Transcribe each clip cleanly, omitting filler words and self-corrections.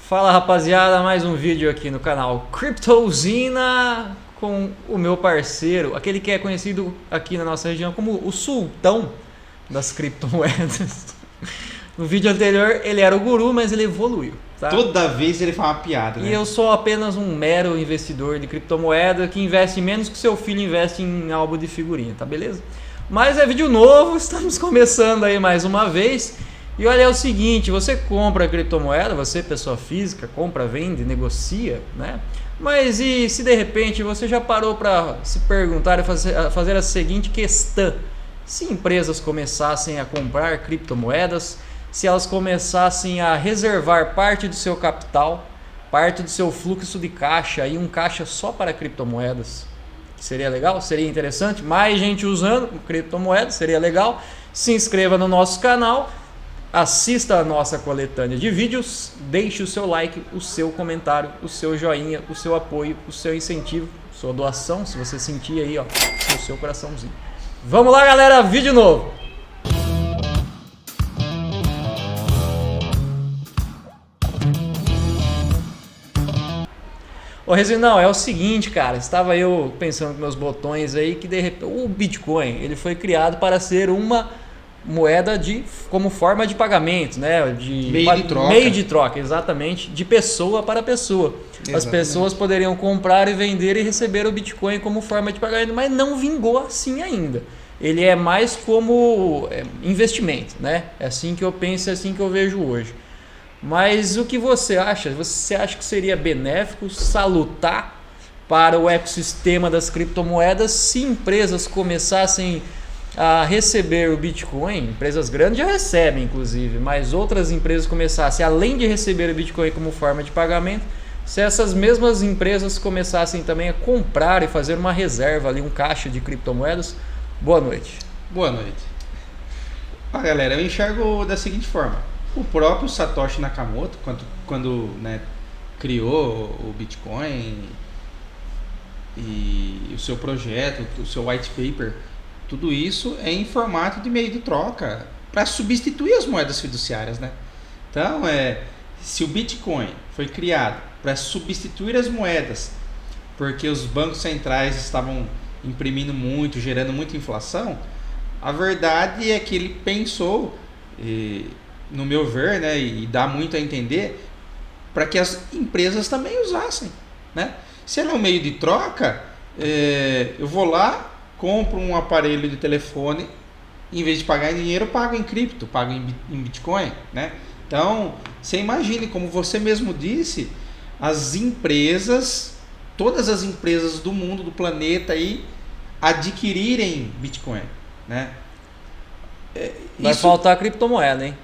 Fala rapaziada, mais um vídeo aqui no canal Cryptozina com o meu parceiro, aquele que é conhecido aqui na nossa região como o sultão das criptomoedas. No vídeo anterior ele era o guru, mas ele evoluiu, tá? Toda vez ele fala uma piada, né? E eu sou apenas um mero investidor de criptomoeda que investe menos que seu filho investe em álbum de figurinha, tá beleza? Mas é vídeo novo, estamos começando aí mais uma vez. E olha, é o seguinte, você compra criptomoeda, você pessoa física, compra, vende, negocia, né? Mas e se de repente você já parou para se perguntar e fazer a seguinte questão: se empresas começassem a comprar criptomoedas, se elas começassem a reservar parte do seu capital, parte do seu fluxo de caixa e um caixa só para criptomoedas, seria legal? Seria interessante? Mais gente usando criptomoedas, seria legal? Se inscreva no nosso canal. Assista a nossa coletânea de vídeos, deixe o seu like, o seu comentário, o seu joinha, o seu apoio, o seu incentivo, sua doação, se você sentir aí, ó, no seu coraçãozinho. Vamos lá, galera, vídeo novo! Ô Resinão, é o seguinte, cara, estava eu pensando com meus botões aí que de repente o Bitcoin, ele foi criado para ser uma moeda como forma de pagamento, né? Meio de troca, exatamente, de pessoa para pessoa. Exatamente. As pessoas poderiam comprar e vender e receber o Bitcoin como forma de pagamento, mas não vingou assim ainda. Ele é mais como investimento, né? É assim que eu penso, é assim que eu vejo hoje. Mas o que você acha? Você acha que seria benéfico, salutar para o ecossistema das criptomoedas se empresas começassem a receber o Bitcoin? Empresas grandes já recebem, inclusive, mas outras empresas começassem, além de receber o Bitcoin como forma de pagamento, se essas mesmas empresas começassem também a comprar e fazer uma reserva ali, um caixa de criptomoedas. Boa noite. Boa noite. Galera, eu enxergo da seguinte forma: o próprio Satoshi Nakamoto, quando criou o Bitcoin e o seu projeto, o seu white paper, tudo isso é em formato de meio de troca para substituir as moedas fiduciárias, né? Então, se o Bitcoin foi criado para substituir as moedas, porque os bancos centrais estavam imprimindo muito, gerando muita inflação, a verdade é que ele pensou, no meu ver, né, e dá muito a entender, para que as empresas também usassem, né? Se ela é um meio de troca, eu vou lá, compro um aparelho de telefone, em vez de pagar em dinheiro, eu pago em cripto, pago em Bitcoin, né? Então, você imagine, como você mesmo disse, as empresas, todas as empresas do mundo, do planeta aí, adquirirem Bitcoin, né? Vai faltar criptomoeda, hein?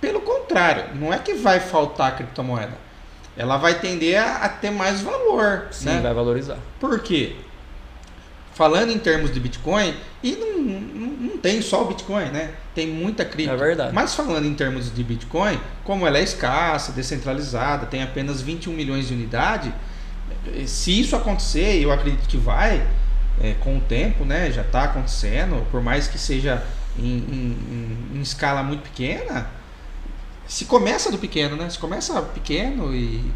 Pelo contrário, não é que vai faltar criptomoeda, ela vai tender a ter mais valor. Sim, né? Vai valorizar. Por quê? Falando em termos de Bitcoin, e não tem só o Bitcoin, né? Tem muita cripto. É verdade. Mas falando em termos de Bitcoin, como ela é escassa, descentralizada, tem apenas 21 milhões de unidades, se isso acontecer, eu acredito que vai, com o tempo, né? Já está acontecendo, por mais que seja em escala muito pequena, se começa do pequeno, né? Se começa pequeno e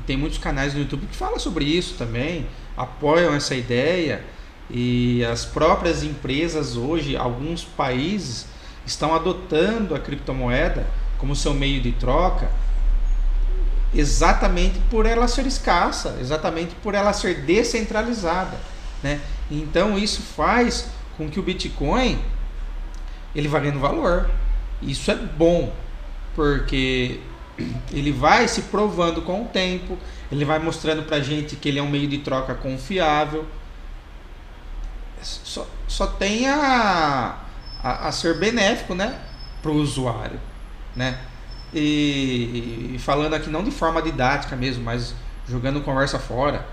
tem muitos canais no YouTube que falam sobre isso também, apoiam essa ideia. E as próprias empresas hoje, alguns países, estão adotando a criptomoeda como seu meio de troca, exatamente por ela ser escassa, exatamente por ela ser descentralizada, né? Então isso faz com que o Bitcoin ele vá ganhando valor. Isso é bom, porque ele vai se provando com o tempo, ele vai mostrando pra gente que ele é um meio de troca confiável. Só tem a ser benéfico, né, para o usuário, né? E falando aqui não de forma didática mesmo, mas jogando conversa fora,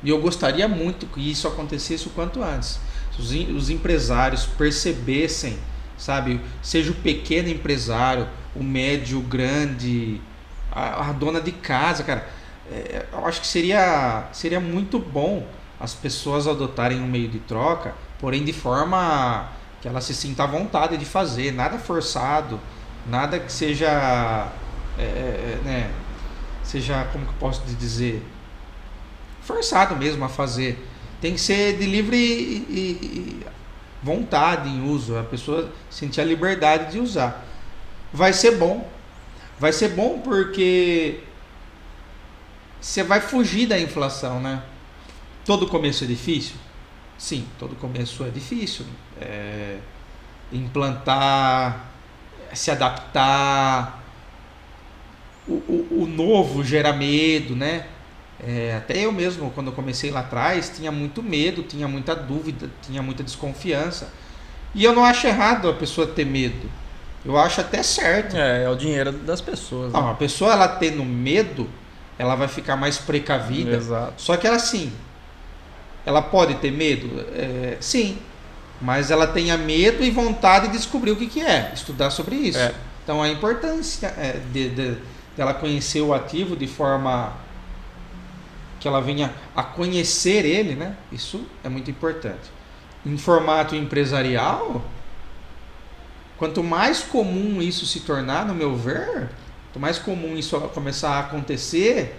e eu gostaria muito que isso acontecesse o quanto antes. Se os empresários percebessem, sabe, seja o pequeno empresário, o médio, o grande, a dona de casa, cara, eu acho que seria muito bom as pessoas adotarem um meio de troca, porém de forma que ela se sinta à vontade de fazer, nada forçado, nada que seja né, seja, como que eu posso dizer, forçado mesmo a fazer. Tem que ser de livre vontade em uso, a pessoa sentir a liberdade de usar. Vai ser bom porque você vai fugir da inflação, né? Todo começo é difícil? Sim, todo começo é difícil. Implantar, se adaptar, o novo gera medo, né? Até eu mesmo, quando eu comecei lá atrás, tinha muito medo, tinha muita dúvida, tinha muita desconfiança. E eu não acho errado a pessoa ter medo. Eu acho até certo. É o dinheiro das pessoas. Né? Não, a pessoa, ela tendo medo, ela vai ficar mais precavida. Exato. Só que ela, sim, ela pode ter medo? Sim. Mas ela tenha medo e vontade de descobrir o que é, estudar sobre isso. Então a importância dela conhecer o ativo de forma que ela venha a conhecer ele, né? Isso é muito importante. Em formato empresarial, quanto mais comum isso se tornar, no meu ver, quanto mais comum isso começar a acontecer,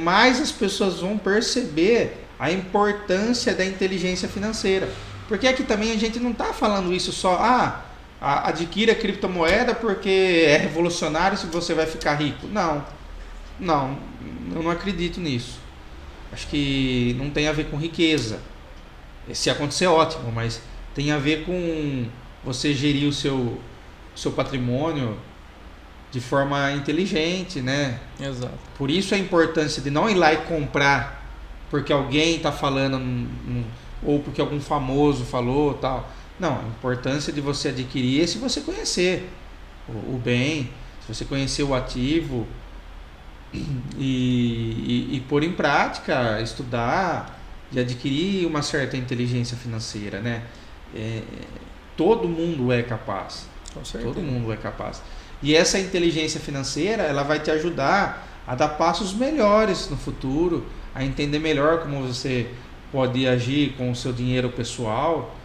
mais as pessoas vão perceber a importância da inteligência financeira. Porque aqui também a gente não está falando isso só, adquira criptomoeda porque é revolucionário se você vai ficar rico. Não, eu não acredito nisso. Acho que não tem a ver com riqueza. Se acontecer, ótimo, mas tem a ver com você gerir o seu patrimônio de forma inteligente, né? Exato. Por isso a importância de não ir lá e comprar porque alguém está falando ou porque algum famoso falou, tal. Não, a importância de você adquirir é se você conhecer o bem, se você conhecer o ativo e pôr em prática, estudar e adquirir uma certa inteligência financeira, né? Todo mundo é capaz. Com certeza. Todo mundo é capaz. E essa inteligência financeira, ela vai te ajudar a dar passos melhores no futuro, a entender melhor como você pode agir com o seu dinheiro pessoal.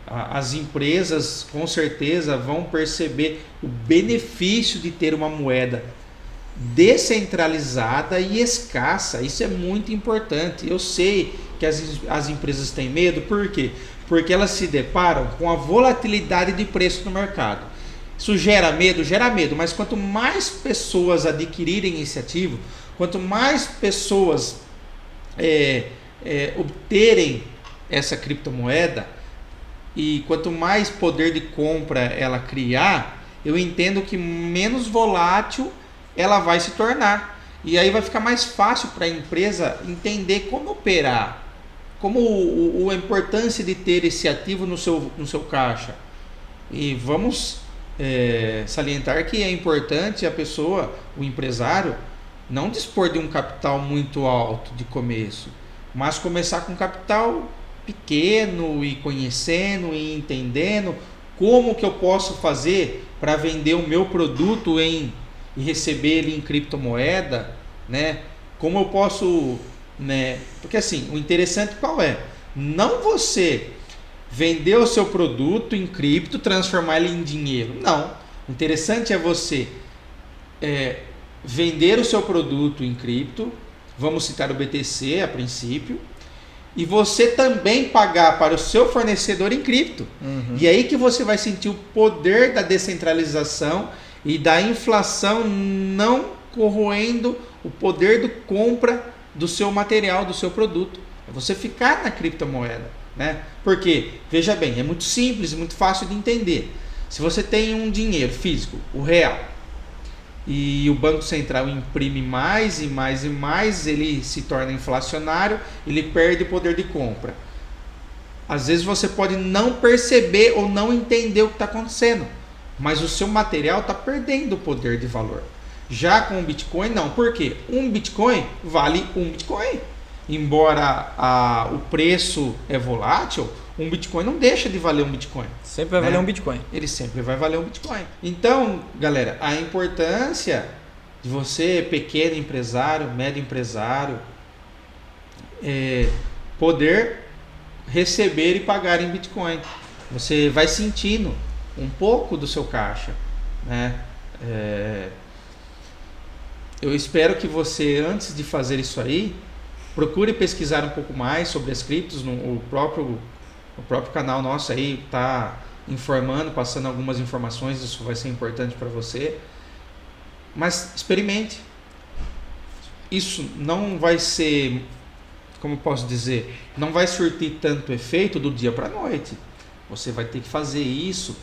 As empresas com certeza vão perceber o benefício de ter uma moeda descentralizada e escassa. Isso é muito importante. Eu sei que as empresas têm medo, por quê? Porque elas se deparam com a volatilidade de preço no mercado. Isso gera medo, mas quanto mais pessoas adquirirem esse ativo, quanto mais pessoas obterem essa criptomoeda e quanto mais poder de compra ela criar, eu entendo que menos volátil ela vai se tornar. E aí vai ficar mais fácil para a empresa entender como operar, como a importância de ter esse ativo no seu caixa. E vamos salientar que é importante a pessoa, o empresário, não dispor de um capital muito alto de começo, mas começar com capital pequeno e conhecendo e entendendo como que eu posso fazer para vender o meu produto e receber ele em criptomoeda, né? Como eu posso, né? Porque assim, o interessante qual é? Não você vender o seu produto em cripto, transformar ele em dinheiro. Não. O interessante é você vender o seu produto em cripto, vamos citar o BTC a princípio, e você também pagar para o seu fornecedor em cripto. Uhum. E aí que você vai sentir o poder da descentralização e da inflação não corroendo o poder de compra do seu material, do seu produto. É você ficar na criptomoeda, né? Porque, veja bem, é muito simples, muito fácil de entender. Se você tem um dinheiro físico, o real, e o Banco Central imprime mais e mais e mais, ele se torna inflacionário, ele perde poder de compra. Às vezes você pode não perceber ou não entender o que está acontecendo, mas o seu material está perdendo o poder de valor. Já com o Bitcoin, não. Por quê? Um Bitcoin vale um Bitcoin. Embora o preço é volátil, um Bitcoin não deixa de valer um Bitcoin. Sempre vai valer um Bitcoin. Ele sempre vai valer um Bitcoin. Então, galera, a importância de você, pequeno empresário, médio empresário, poder receber e pagar em Bitcoin. Você vai sentindo um pouco do seu caixa, né? Eu espero que você, antes de fazer isso aí, procure pesquisar um pouco mais sobre as criptos. O próprio canal nosso aí está informando, passando algumas informações, isso vai ser importante para você. Mas experimente. Isso não vai ser, como eu posso dizer, não vai surtir tanto efeito do dia para a noite. Você vai ter que fazer isso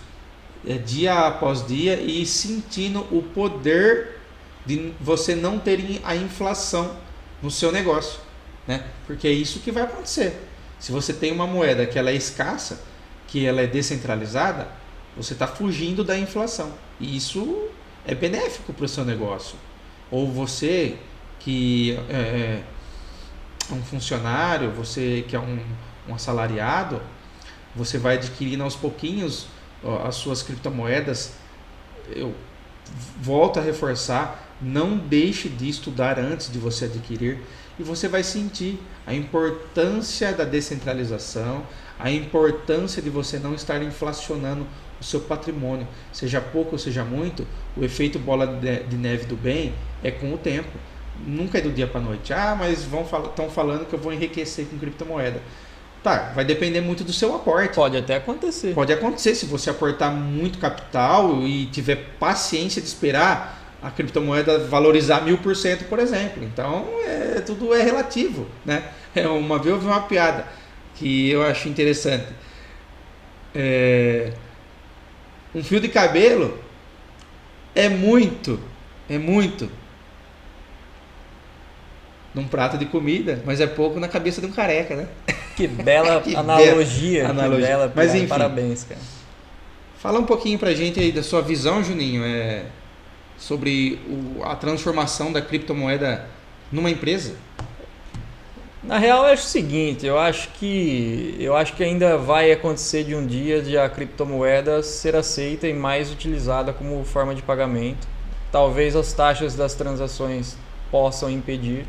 dia após dia e ir sentindo o poder de você não ter a inflação no seu negócio, né? Porque é isso que vai acontecer. Se você tem uma moeda que ela é escassa, que ela é descentralizada, você está fugindo da inflação. E isso é benéfico para o seu negócio. Ou você que é um funcionário, você que é um assalariado, você vai adquirindo aos pouquinhos as suas criptomoedas. Eu volto a reforçar, não deixe de estudar antes de você adquirir, e você vai sentir a importância da descentralização, a importância de você não estar inflacionando o seu patrimônio, seja pouco ou seja muito. O efeito bola de neve do bem é com o tempo, nunca é do dia para a noite. Mas estão falando que eu vou enriquecer com criptomoeda. Tá, vai depender muito do seu aporte. Pode até acontecer. Pode acontecer, se você aportar muito capital e tiver paciência de esperar a criptomoeda valorizar 1000%, por exemplo. Então, tudo é relativo, né? Uma vez eu vi uma piada que eu acho interessante. Um fio de cabelo é muito num prato de comida, mas é pouco na cabeça de um careca, né? Que bela analogia. Que bela, mas enfim, parabéns, cara. Fala um pouquinho pra gente aí da sua visão, Juninho, sobre a transformação da criptomoeda numa empresa. Na real, eu acho o seguinte, eu acho que ainda vai acontecer de um dia de a criptomoeda ser aceita e mais utilizada como forma de pagamento. Talvez as taxas das transações possam impedir,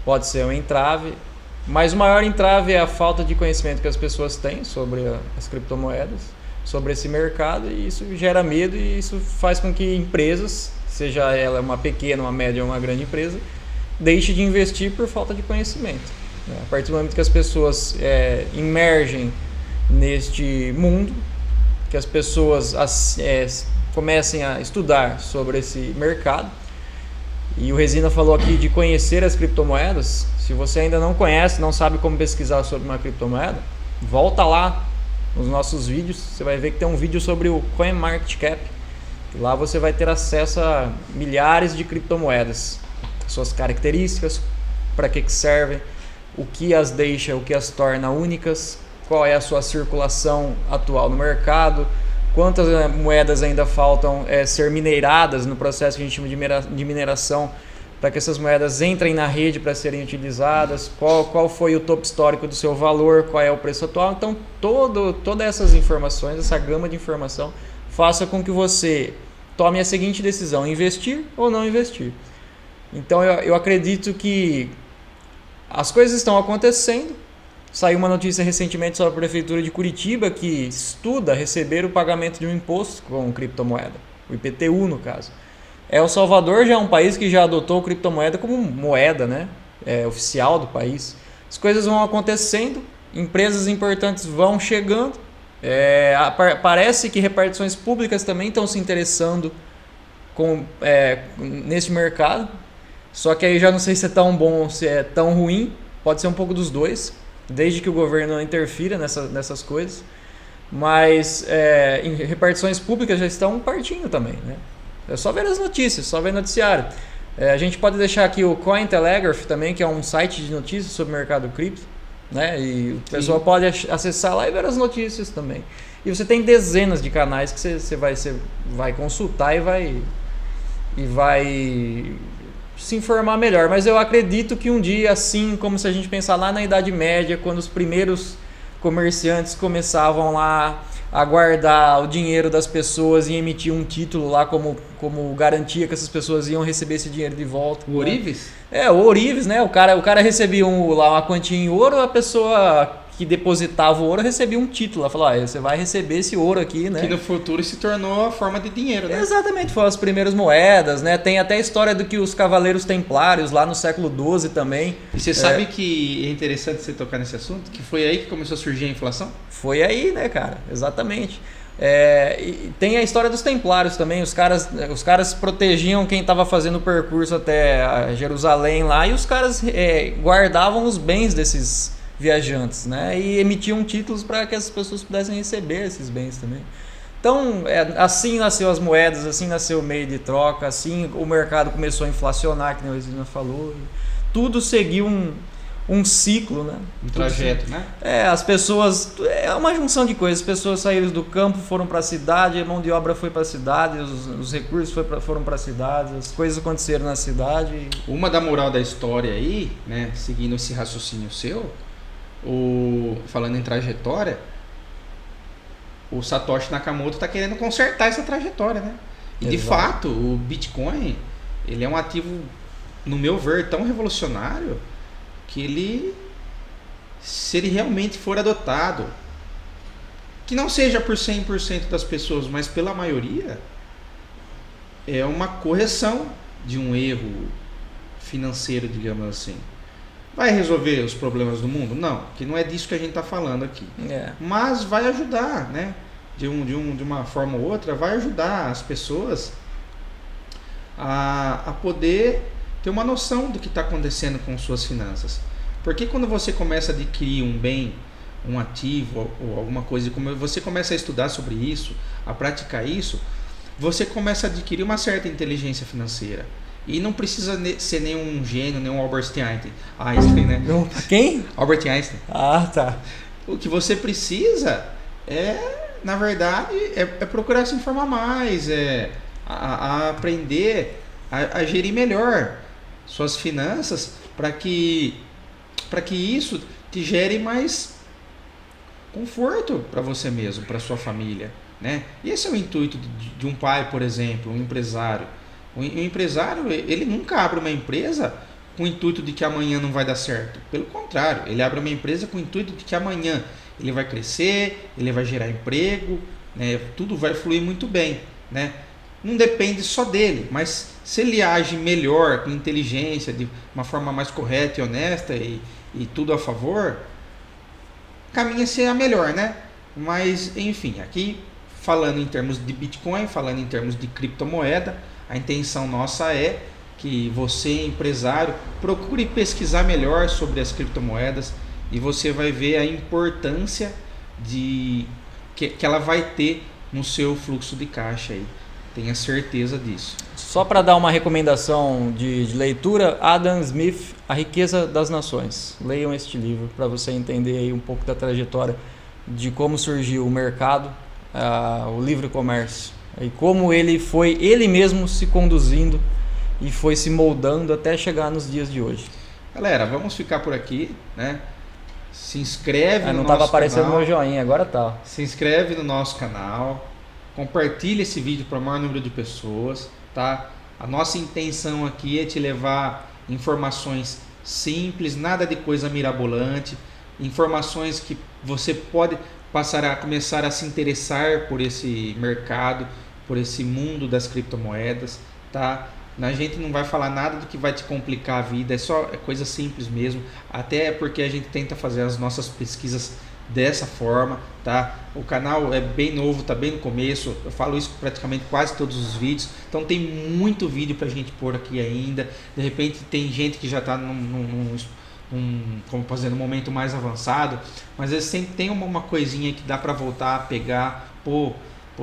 pode ser um entrave, mas o maior entrave é a falta de conhecimento que as pessoas têm sobre as criptomoedas, sobre esse mercado, e isso gera medo, e isso faz com que empresas, seja ela uma pequena, uma média ou uma grande empresa, deixe de investir por falta de conhecimento. A partir do momento que as pessoas imergem neste mundo, que as pessoas comecem a estudar sobre esse mercado, e o Resina falou aqui de conhecer as criptomoedas. Se você ainda não conhece, não sabe como pesquisar sobre uma criptomoeda, volta lá nos nossos vídeos, você vai ver que tem um vídeo sobre o CoinMarketCap. Lá você vai ter acesso a milhares de criptomoedas, suas características, para que servem, o que as deixa, o que as torna únicas, qual é a sua circulação atual no mercado, quantas moedas ainda faltam ser mineradas no processo que a gente chama de mineração, para que essas moedas entrem na rede para serem utilizadas, qual foi o topo histórico do seu valor, qual é o preço atual. Então, todas essas informações, essa gama de informação, faça com que você tome a seguinte decisão: investir ou não investir. Então, eu acredito que as coisas estão acontecendo. Saiu uma notícia recentemente sobre a Prefeitura de Curitiba, que estuda receber o pagamento de um imposto com criptomoeda, o IPTU no caso. El Salvador já é um país que já adotou criptomoeda como moeda, né? Oficial do país. As coisas vão acontecendo, empresas importantes vão chegando, parece que repartições públicas também estão se interessando nesse mercado, só que aí já não sei se é tão bom ou se é tão ruim, pode ser um pouco dos dois, desde que o governo não interfira nessas coisas, mas em repartições públicas já estão partindo também, né? É só ver as notícias, só ver noticiário. A gente pode deixar aqui o Cointelegraph também, que é um site de notícias sobre o mercado cripto, né? E o pessoal pode acessar lá e ver as notícias também. E você tem dezenas de canais que você vai consultar e vai se informar melhor. Mas eu acredito que um dia, assim como se a gente pensar lá na Idade Média, quando os primeiros comerciantes começavam lá a guardar o dinheiro das pessoas e emitir um título lá como garantia que essas pessoas iam receber esse dinheiro de volta. O Ourives? O Ourives, né? O cara recebia lá uma quantia em ouro, a pessoa que depositava o ouro recebia um título. Ela falou, você vai receber esse ouro aqui, né? Que no futuro se tornou a forma de dinheiro, né? Exatamente, foram as primeiras moedas, né? Tem até a história do que os Cavaleiros Templários lá no século XII também. E você sabe que é interessante você tocar nesse assunto, que foi aí que começou a surgir a inflação? Foi aí, né, cara? Exatamente. E tem a história dos Templários também. Os caras protegiam quem estava fazendo o percurso até Jerusalém lá, e os caras guardavam os bens desses viajantes, né? E emitiam títulos para que as pessoas pudessem receber esses bens também. Então, assim nasceu as moedas, assim nasceu o meio de troca, assim o mercado começou a inflacionar, que nem o Resina falou. Tudo seguiu um ciclo, né? Um trajeto, né? As pessoas... É uma junção de coisas. As pessoas saíram do campo, foram para a cidade, a mão de obra foi para a cidade, os recursos foram para a cidade, as coisas aconteceram na cidade. Uma da moral da história aí, né? Seguindo esse raciocínio seu, falando em trajetória, o Satoshi Nakamoto está querendo consertar essa trajetória, né? E de fato, o Bitcoin, ele é um ativo, no meu ver, tão revolucionário que ele, se ele realmente for adotado, que não seja por 100% das pessoas, mas pela maioria, é uma correção de um erro financeiro, digamos assim. Vai resolver os problemas do mundo? Não, que não é disso que a gente está falando aqui. Mas vai ajudar, né? De uma forma ou outra, vai ajudar as pessoas a poder ter uma noção do que está acontecendo com suas finanças. Porque quando você começa a adquirir um bem, um ativo ou alguma coisa, como você começa a estudar sobre isso, a praticar isso, você começa a adquirir uma certa inteligência financeira. E não precisa ser nenhum gênio, nenhum Albert Einstein, né? Quem? Albert Einstein. Ah, tá. O que você precisa na verdade, procurar se informar mais, a aprender a gerir melhor suas finanças para que isso te gere mais conforto para você mesmo, para sua família, né? E esse é o intuito de um pai, por exemplo, um empresário. O empresário, ele nunca abre uma empresa com o intuito de que amanhã não vai dar certo. Pelo contrário, ele abre uma empresa com o intuito de que amanhã ele vai crescer, ele vai gerar emprego, né? Tudo vai fluir muito bem, né? Não depende só dele, mas se ele age melhor, com inteligência, de uma forma mais correta e honesta e tudo a favor, caminha-se a melhor, né? Mas, enfim, aqui falando em termos de Bitcoin, falando em termos de criptomoeda, a intenção nossa é que você, empresário, procure pesquisar melhor sobre as criptomoedas e você vai ver a importância que ela vai ter no seu fluxo de caixa aí. Tenha certeza disso. Só para dar uma recomendação de leitura, Adam Smith, A Riqueza das Nações. Leiam este livro para você entender aí um pouco da trajetória de como surgiu o mercado, o livre comércio, e como ele foi ele mesmo se conduzindo e foi se moldando até chegar nos dias de hoje. Galera, vamos ficar por aqui, né? Se inscreve no nosso canal. Não estava aparecendo meu joinha, agora tá. Se inscreve no nosso canal, compartilha esse vídeo para o maior número de pessoas, tá? A nossa intenção aqui é te levar informações simples, nada de coisa mirabolante, informações que você pode começar a se interessar por esse mercado, por esse mundo das criptomoedas, tá? A gente não vai falar nada do que vai te complicar a vida, é coisa simples mesmo, até porque a gente tenta fazer as nossas pesquisas dessa forma, tá? O canal é bem novo, tá bem no começo, eu falo isso praticamente quase todos os vídeos, então tem muito vídeo pra gente pôr aqui ainda. De repente tem gente que já tá como fazer, num momento mais avançado, mas às vezes sempre tem uma coisinha que dá pra voltar a pegar, pô,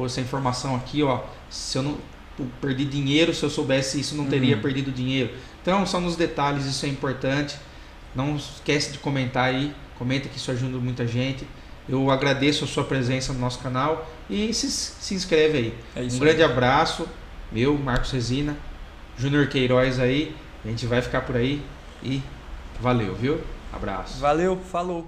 essa informação aqui, ó, se eu não perdi dinheiro, se eu soubesse isso não teria perdido dinheiro. Então são nos detalhes, isso é importante. Não esquece de comentar aí, comenta que isso ajuda muita gente. Eu agradeço a sua presença no nosso canal e se inscreve aí. Um grande abraço, meu, Marcos Resina, Júnior Queiroz aí, a gente vai ficar por aí e valeu, viu? Abraço. Valeu, falou.